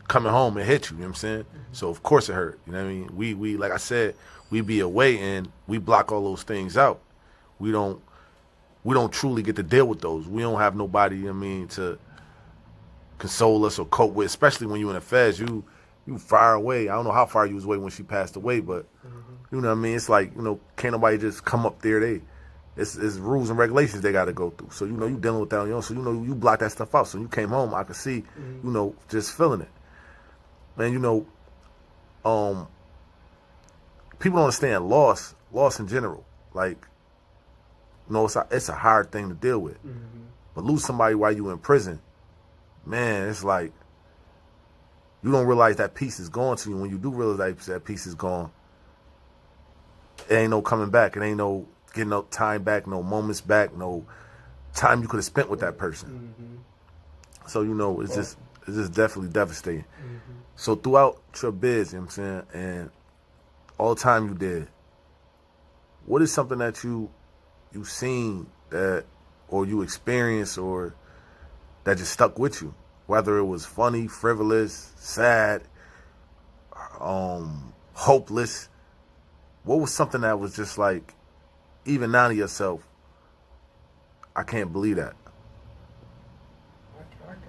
coming home and hit you, you know what I'm saying? Mm-hmm. So of course it hurt. You know what I mean? We like I said, we be away and we block all those things out. We don't truly get to deal with those. We don't have nobody, to console us or cope with, especially when you in the feds. You far away. I don't know how far you was away when she passed away, but mm-hmm. You know what I mean? It's like, can't nobody just come up there. It's rules and regulations they got to go through. So, you dealing with that on your own. So, you block that stuff out. So you came home, I could see, mm-hmm. Just feeling it. Man, people don't understand loss in general. Like, it's a hard thing to deal with. Mm-hmm. But lose somebody while you in prison, man, it's like you don't realize that piece is gone to you. When you do realize that piece is gone, it ain't no coming back. It ain't no getting no time back, no moments back, no time you could have spent with that person. Mm-hmm. So, you know, it's just definitely devastating. Mm-hmm. So throughout your biz, you know what I'm saying, and all the time you did, what is something that you seen that, or you experienced, or that just stuck with you? Whether it was funny, frivolous, sad, hopeless. What was something that was just like, even now to yourself, I can't believe that?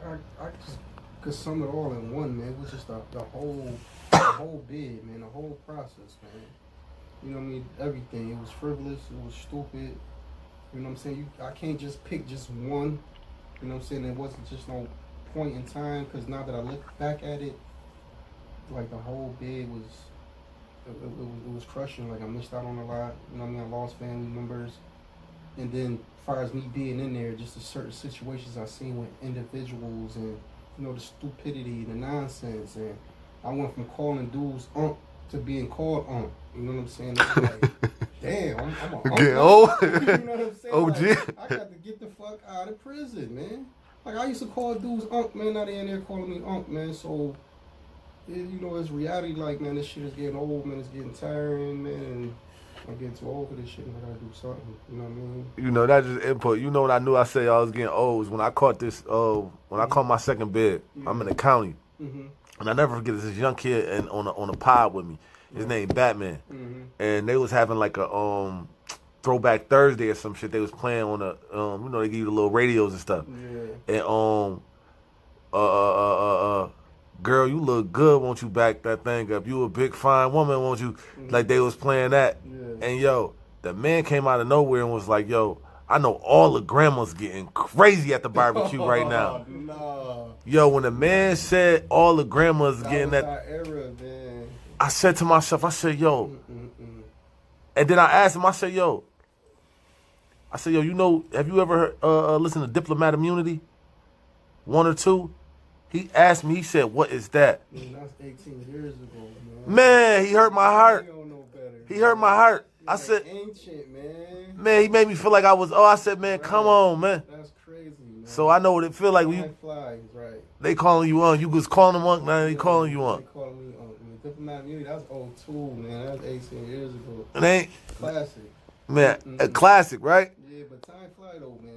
I just could sum it all in one, man. It was just the whole bid, man, the whole process, man. You know what I mean? Everything. It was frivolous. It was stupid. You know what I'm saying? I can't just pick just one. You know what I'm saying? There wasn't just no point in time, because now that I look back at it, like the whole bid was, it was crushing. Like I missed out on a lot. You know what I mean? I lost family members. And then as far as me being in there, just the certain situations I seen with individuals and, you know, the stupidity, the nonsense. And I went from calling dudes to being called You know what I'm saying? It's like, damn, I'm a Get old. You know what I'm saying? OG. Like, I got to get the fuck out of prison, man. Like, I used to call dudes man. Now they in there calling me man. So, you know, it's reality. Like, man, this shit is getting old, man. It's getting tiring, man. And I'm getting too old for this shit, and I gotta do something. You know what I mean? You know, that's just input. You know what I knew I said I was getting old was when I caught this, when I caught my second bid. Yeah. I'm in the county. Mm-hmm. And I never forget this young kid and on a pod with me. His name Batman. Mm-hmm. And they was having like a Throwback Thursday or some shit. They was playing on a you know, they give you the little radios and stuff. Yeah. And girl, you look good, won't you back that thing up? You a big fine woman, won't you? Mm-hmm. Like they was playing that. Yeah. And yo, the man came out of nowhere and was like, yo, I know all the grandmas getting crazy at the barbecue right now. Nah. Yo, when the man said all the grandmas getting was that, our era, man. I said to myself, I said, yo, Mm-mm-mm. and then I asked him, I said, yo, you know, have you ever listened to Diplomat Immunity? 1 or 2? He asked me, he said, what is that? Man, that's 18 years ago, man. Man, he hurt my heart. You don't know better. He hurt my heart. You're I said, ancient, man. man, he made me feel like I was, I said, man, come on, man. That's crazy, man. So I know what it feel like when Time flies, right. they calling you on. You was calling them on, now they calling you on. They calling me man. Diplomat Immunity, that's old too, man. That's 18 years ago. It ain't, Classic. man, a classic, right? Yeah, but time fly though, man.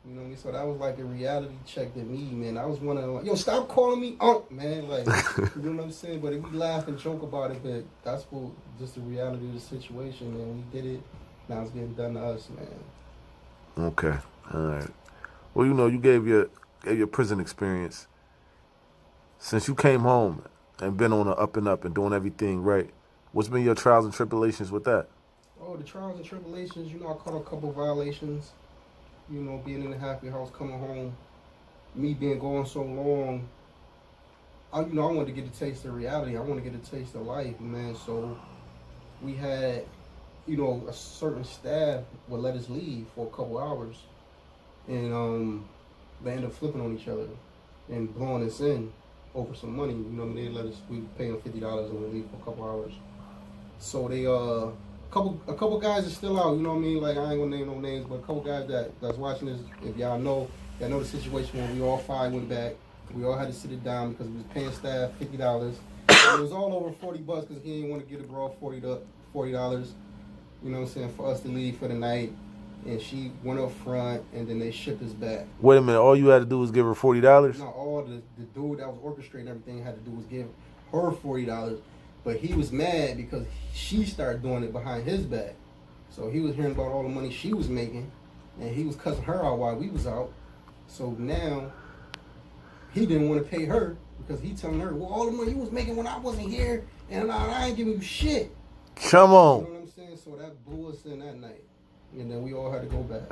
You know what I mean? So that was like a reality check to me, man. I was one of like, yo, stop calling me man. Like, you know what I'm saying? But we laugh and joke about it, but that's what just the reality of the situation, man. We did it. Now it's getting done to us, man. Okay, all right. Well, you know, you gave your prison experience. Since you came home and been on the up and up and doing everything right, what's been your trials and tribulations with that? Oh, the trials and tribulations, you know, I caught a couple violations. You know, being in the halfway house, coming home, me being gone so long, I wanted to get a taste of reality. I want to get a taste of life, man. So we had, you know, a certain staff would let us leave for a couple hours, and they ended up flipping on each other and blowing us in over some money. You know, they let us, we pay them $50 and we leave for a couple hours. So they a couple guys are still out, you know what I mean? Like, I ain't gonna name no names, but a couple guys that's watching this, if y'all know the situation when we all 5 went back. We all had to sit it down because we was paying staff $50. It was all over $40 because he didn't want to get a girl $40. You know what I'm saying? For us to leave for the night, and she went up front, and then they shipped us back. Wait a minute, all you had to do was give her $40? No, all the dude that was orchestrating everything had to do was give her $40. But he was mad because she started doing it behind his back. So he was hearing about all the money she was making, and he was cussing her out while we was out. So now he didn't want to pay her because he telling her, well, all the money you was making when I wasn't here, and I ain't giving you shit. Come on. You know what I'm saying? So that blew us in that night. And then we all had to go back.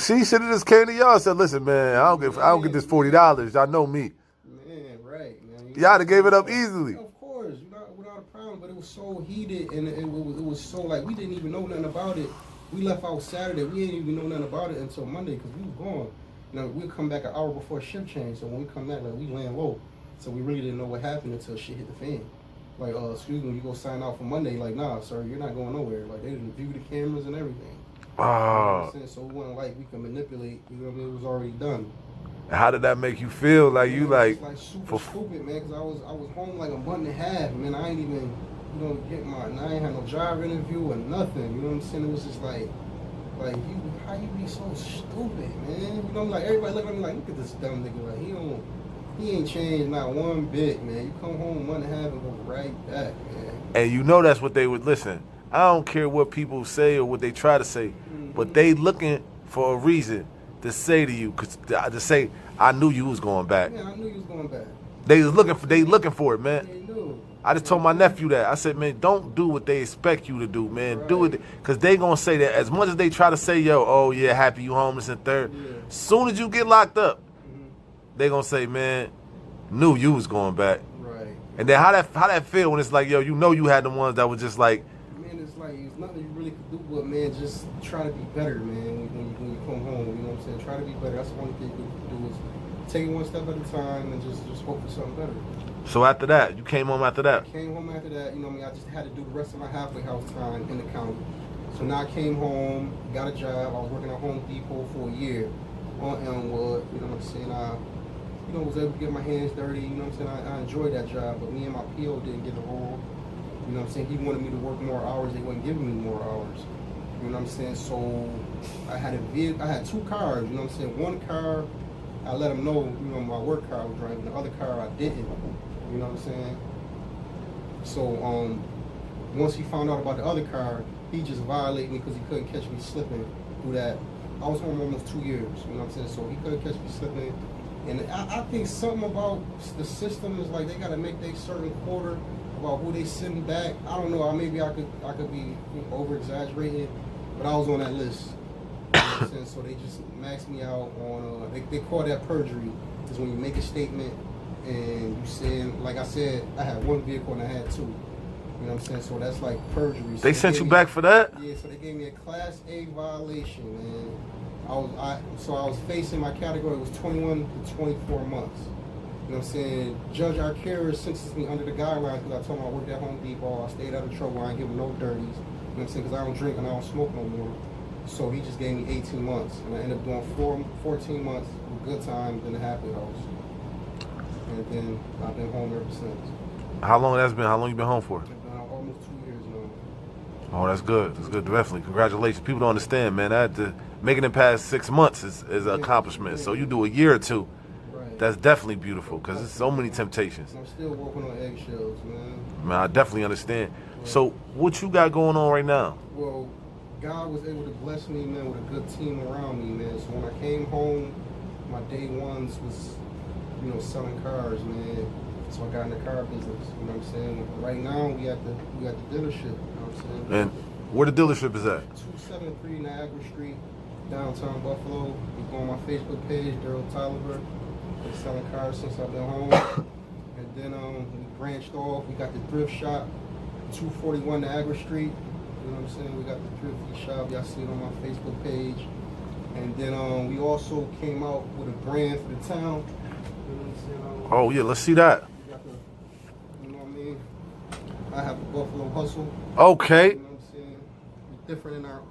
She should have just came to y'all and said, listen, man, I don't get this $40. Y'all know me. Man, right, man. Y'all have gave it up easily. Of course, without a problem, but it was so heated, and it was so like we didn't even know nothing about it. We left out Saturday. We didn't even know nothing about it until Monday because we was gone. You know, we'd come back an hour before shift change, so when we come back, like, we laying low. So we really didn't know what happened until shit hit the fan. Like, excuse me, you go sign out for Monday. Like, nah, sir, you're not going nowhere. Like, they didn't view the cameras and everything. You know what I'm saying? So it wasn't like we could manipulate. You know what I mean? It was already done. How did that make you feel? Like you like super stupid, man. Cause I was home like a month and a half, man. I ain't even, I ain't had no job interview or nothing. You know what I'm saying? It was just like how you be so stupid, man? You know, like everybody looking at me like, look at this dumb nigga. Like he ain't changed not one bit, man. You come home a month and a half and go right back, man. And you know that's what they would listen. I don't care what people say or what they try to say, but they looking for a reason to say to you, to say, I knew you was going back. Yeah, I knew you was going back. They looking for it, man. They knew. I just told my nephew that. I said, man, don't do what they expect you to do, man. Right. Do it, because they gonna say that. As much as they try to say, yo, oh yeah, happy you homeless and third, soon as you get locked up, they gonna say, man, knew you was going back. Right. And then how that feel when it's like, yo, you know you had the ones that was just like, man, it's like it's nothing you really could do but, man, just try to be better, man, when you come home. You know what I'm saying? Try to be better. That's the only thing you can do is take it one step at a time and just hope for something better. so after that, you came home after that. I came home after that, you know what I mean? I just had to do the rest of my halfway house time in the county. So now I came home, got a job. I was working at Home Depot for a year on Elmwood. You know what I'm saying? I was able to get my hands dirty. You know what I'm saying? I enjoyed that job, but me and my PO didn't get along. You know what I'm saying? He wanted me to work more hours. They wasn't giving me more hours. You know what I'm saying? So I had two cars. You know what I'm saying? One car, I let him know, my work car I was driving. The other car I didn't. You know what I'm saying? So once he found out about the other car, he just violated me because he couldn't catch me slipping through that. I was home almost 2 years. You know what I'm saying? So he couldn't catch me slipping. And I think something about the system is like they got to make their certain quarter about who they sending back. I don't know. Maybe I could be over exaggerating, but I was on that list. You know what I'm saying? So they just maxed me out on. They call that perjury. Is when you make a statement and you saying, like I said, I had one vehicle and I had two. You know what I'm saying? So that's like perjury. So They sent you back for that? Yeah. So they gave me a Class A violation, man. I was facing, my category was 21 to 24 months. You know what I'm saying? Judge Arcaro sentenced me under the guidelines because I told him I worked at Home Depot. I stayed out of trouble. I ain't give him no dirties. You know what I'm saying? Because I don't drink and I don't smoke no more. So he just gave me 18 months. And I ended up doing 14 months with good times in the halfway house. And then I've been home ever since. How long that's been? How long you been home for? I've been almost 2 years now. Oh, that's good. That's good. Definitely. Congratulations. People don't understand, man. Making it past 6 months is an accomplishment. So you do a year or two. Right. That's definitely beautiful because there's so many temptations. I'm still walking on eggshells, man. Man, I definitely understand. So what you got going on right now? Well, God was able to bless me, man, with a good team around me, man. So when I came home, my day ones was, selling cars, man. So I got in the car business, you know what I'm saying? Right now, we at the dealership, you know what I'm saying? And where the dealership is at? 273 Niagara Street, downtown Buffalo. You go on my Facebook page, Daryl Tolliver. Been selling cars since I've been home. And then we branched off. We got the thrift shop, 241 Niagara Street. You know what I'm saying? We got the thrifty shop. Y'all see it on my Facebook page. And then we also came out with a brand for the town. You know what I'm saying? Oh, yeah, let's see that. You know what I mean? I have the Buffalo Hustle. Okay. You know what I'm saying? We're different in our,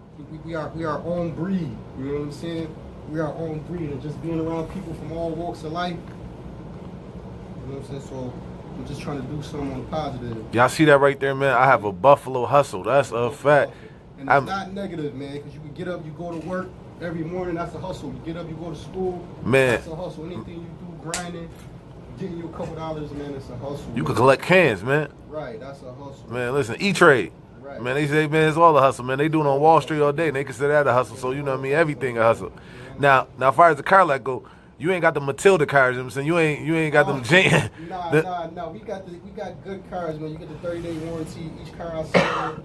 we are own breed. You know what I'm saying? We are own breed, and just being around people from all walks of life. You know what I'm saying? So I'm just trying to do something on the positive. Y'all see that right there, man? I have a Buffalo Hustle. That's a fact. And it's not negative, man, because you can get up, you go to work every morning. That's a hustle. You get up, you go to school. Man. That's a hustle. Anything you do, grinding, getting you a couple dollars, man, it's a hustle. You could collect cans, man. Right, that's a hustle. Man, listen, E-Trade. Right. Man, they say, man, it's all a hustle, man. They doing it on Wall Street all day, and they consider that a hustle. So, you know what I mean? Everything a hustle. Now, as far as the car like go, you ain't got the Matilda cars, you know what I'm saying? You ain't got them Jan. Nah. We got good cars, man. You get the 30-day warranty. Each car I sell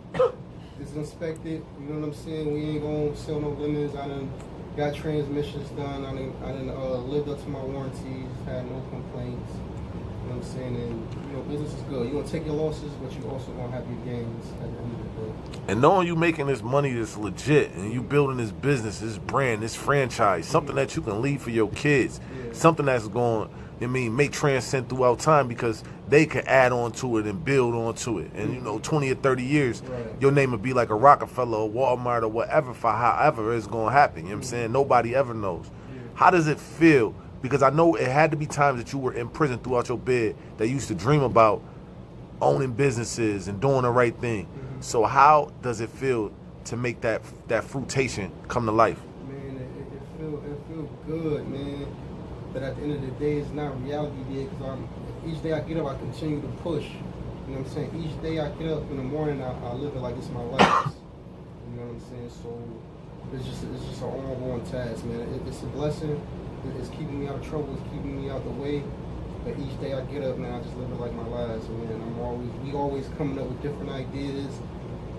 is inspected. You know what I'm saying? We ain't gonna sell no lemons. I done got transmissions done. I done lived up to my warranties. Had no complaints. You know what I'm saying? And business is good. You gonna take your losses, but you also gonna have your gains at the end of the day. And knowing you making this money that's legit, and you building this business, this brand, this franchise, something that you can leave for your kids, something that's going I mean, may transcend throughout time because they can add on to it and build onto it. And, you know, 20 or 30 years, your name would be like a Rockefeller or Walmart or whatever for however it's going to happen. You know what I'm saying? Nobody ever knows. How does it feel? Because I know it had to be times that you were in prison throughout your bed that you used to dream about owning businesses and doing the right thing. So how does it feel to make that fruitation come to life? Man, it feel good, man. But at the end of the day, it's not reality yet because each day I get up, I continue to push. You know what I'm saying? Each day I get up in the morning, I live it like it's my last. You know what I'm saying? So it's just an ongoing task, man. It's a blessing. It's keeping me out of trouble. It's keeping me out the way. But each day I get up, man, I just live it like my last. Man, we always coming up with different ideas.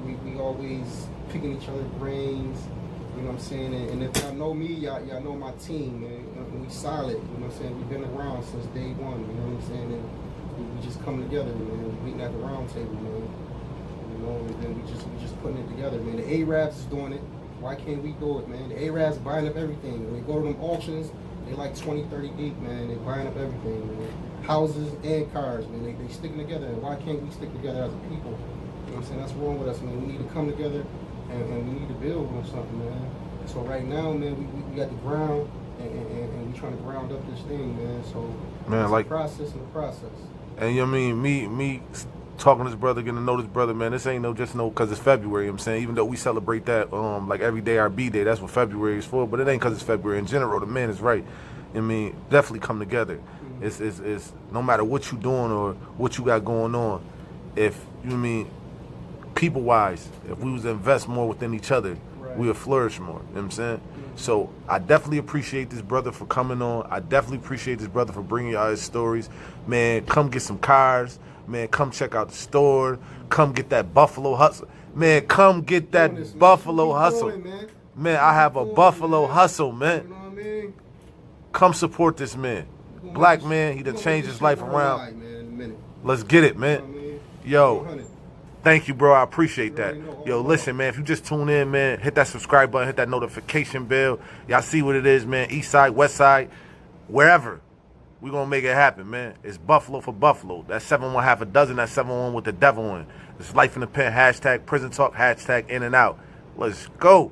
We always picking each other's brains. You know what I'm saying? And if y'all know me, y'all know my team, man. We solid. You know what I'm saying? We've been around since day one. You know what I'm saying? And we just come together, man. Meeting at the round table, man. You know, and then we just putting it together, man. The Arabs is doing it. Why can't we do it, man? The Arabs buying up everything. When they go to them auctions, they like 20, 30 deep, man. They buying up everything, man. Houses and cars, man. They sticking together. And why can't we stick together as a people? You know what I'm saying? That's wrong with us, man. We need to come together and we need to build on something, man. So right now, man, we got the ground and we trying to ground up this thing, man. So man, it's like a process and a process. And you know what I mean? Me talking to this brother, getting to know this brother, man, this ain't just because it's February, you know what I'm saying? Even though we celebrate that, like every day our B-Day, that's what February is for, but it ain't because it's February. In general, the man is right. I mean, definitely come together. It's no matter what you doing or what you got going on, if, you know what I mean, people-wise, if we was to invest more within each other, we would flourish more, you know what I'm saying? So I definitely appreciate this brother for coming on. I definitely appreciate this brother for bringing y'all his stories. Man, come get some cars. Man, come check out the store. Come get that Buffalo hustle. Man, come get that Buffalo hustle. Man, I have a Buffalo hustle, man. You know what I mean? Come support this man. Black man, he done changed his life around. Let's get it, man. Yo, thank you, bro. I appreciate that. Yo, listen, man, if you just tune in, man, hit that subscribe button, hit that notification bell. Y'all see what it is, man. East side, west side, wherever. We gonna make it happen, man. It's Buffalo for Buffalo. That's 7-1 half a dozen. That's 7-1 with the devil in. It's Life in the Pen. Hashtag prison talk. Hashtag in and out. Let's go.